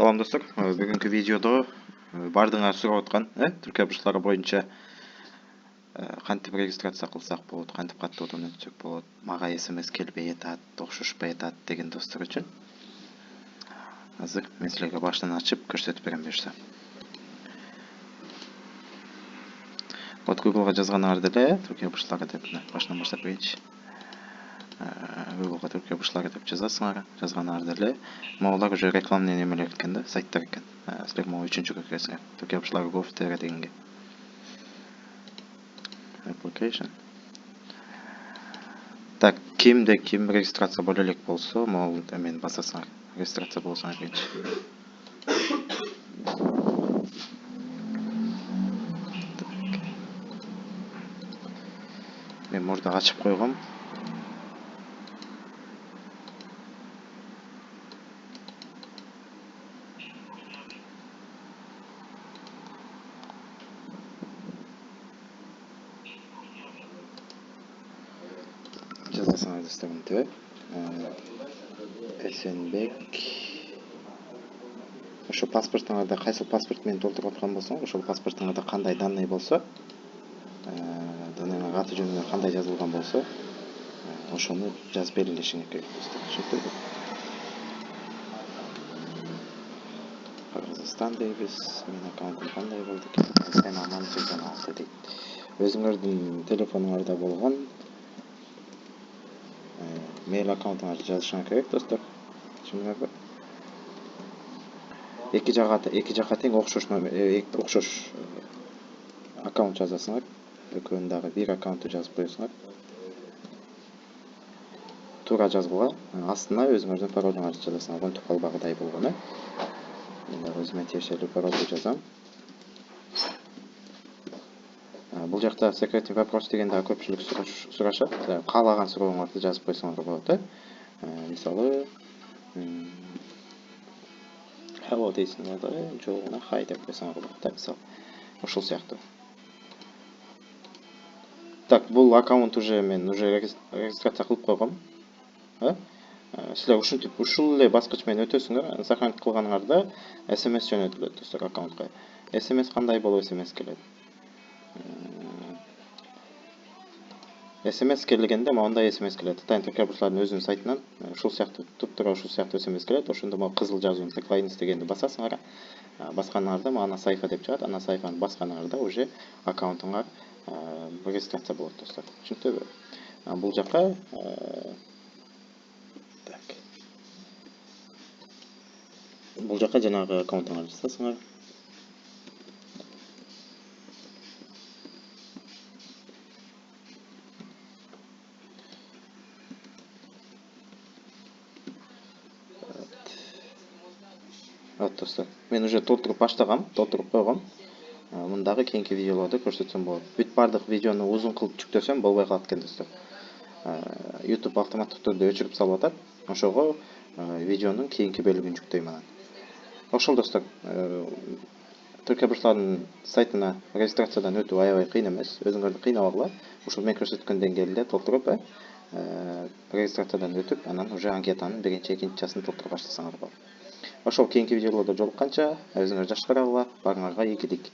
Салам достор, бүгүнкү видеодо бардыңар сурап аткан Түркия бурчтары боюнча кантип регистрация кылсак болот, кантип каттоодон өтсөк болот, мага смс келбей атат, окшошпой атат деген достор үчүн азыр мен силерге баштан ачып көрсөтүп берем буюрса. Вот Google'га жазганыңарды эле Түркия бурчтары деп башынан баштап берейинчи. Google'га Түркия бурчтары деп жазасыңар, жазганыңарды эле могулар уже рекламный немелер экен да, сайттар экен. Силер могу үчүнчүгө киресиңер. Түркия бурчтары gov.tr дегенге. Application. Так, кимде ким регистрация боло элек болсо, могу мен басасыңар. Регистрация болсоңар биринчи. Мен мурда ачып койгом. Жазасыңар достор мынтип. Эсенбек. Ошо паспортуңарда кайсыл паспорт менен толтуруп аткан болсоң, ошол паспортуңарда кандай данный болсо, данныйга аты жөнү кандай жазылган болсо, ошону жазып белгилешиңер керек достор. Түшүндүңүзбү? Кыргызстан дейбиз. Менин аккаунтум кандай болду экен? Сен аман жүргөн алты дейт. Өзүңөрдүн телефонуңарда болгон mail аккаунтуңарды жазышыңар керек достор. Түшүндүңөрбү? Эки жака тең окшош аккаунт жазасыңар. Экөөнүн дагы бир аккаунтту жазып коесуңар. Туура жазгыла, астына өзүңөрдүн паролуңарды жазасыңар. Онтип калбагыдай болгон, Мен дагы өзүмө тиешелүү паролду жазам. Бул жакта секретный вопрос дегенде көпчүлүк сурашат. Каалаган сурооңорду жазып койсоңор болот, Мисалы, hello дейсиңер да, жоогуна hi деп койсоңор болот, мисалы. Ошол сыяктуу. Так, бул аккаунт мен регистрация кылып койгом. Силер ушул эле баскыч менен өтөсүңөр. Сохранить кылганыңарда SMS жөнөтүлөт достор аккаунтка. SMS кандай болуп SMS келет? SMS келгенде мындай SMS келет. Атайын Түркия бурчтарынын өзүнүн сайтынан ушул сыяктуу туптура ушул сыяктуу SMS келет. Ошондо могу кызыл жазуунун decline дегенди басасыңар. Басканыңарда ана сайфа деп чыгат. Ана сайфаны басканыңарда уже аккаунтуңар регистрация болот достор. Түшүнүктүбү? Бул жака бул жака жанагы аккаунтуңарды жазасыңар. Вот достор, мен уже толтуруп баштагам, толтуруп койгом. Мындагы кийинки видеолорду көрсөтсөм болот. Бүт бардык видеону узун кылып жүктөсөм болбой калат экен достор. YouTube автоматтык түрдө өчүрүп салып атат. Ошого видеонун кийинки бөлүгүн жүктөйм анан. Ошол достор, Түркия бурчтарынын сайтына регистрациядан өтүү аябай кыйын эмес. Өзүңөрдү кыйнабагыла. Ушул мен көрсөткөн деңгээлде толтуруп, регистрациядан өтүп, анан уже анкетанын биринчи, экинчисин толтуруп баштасаңар болот. Ошол кийинки видеолордо жолукканча өзүңөр жакшы карагыла. Барыңарга ийгилик.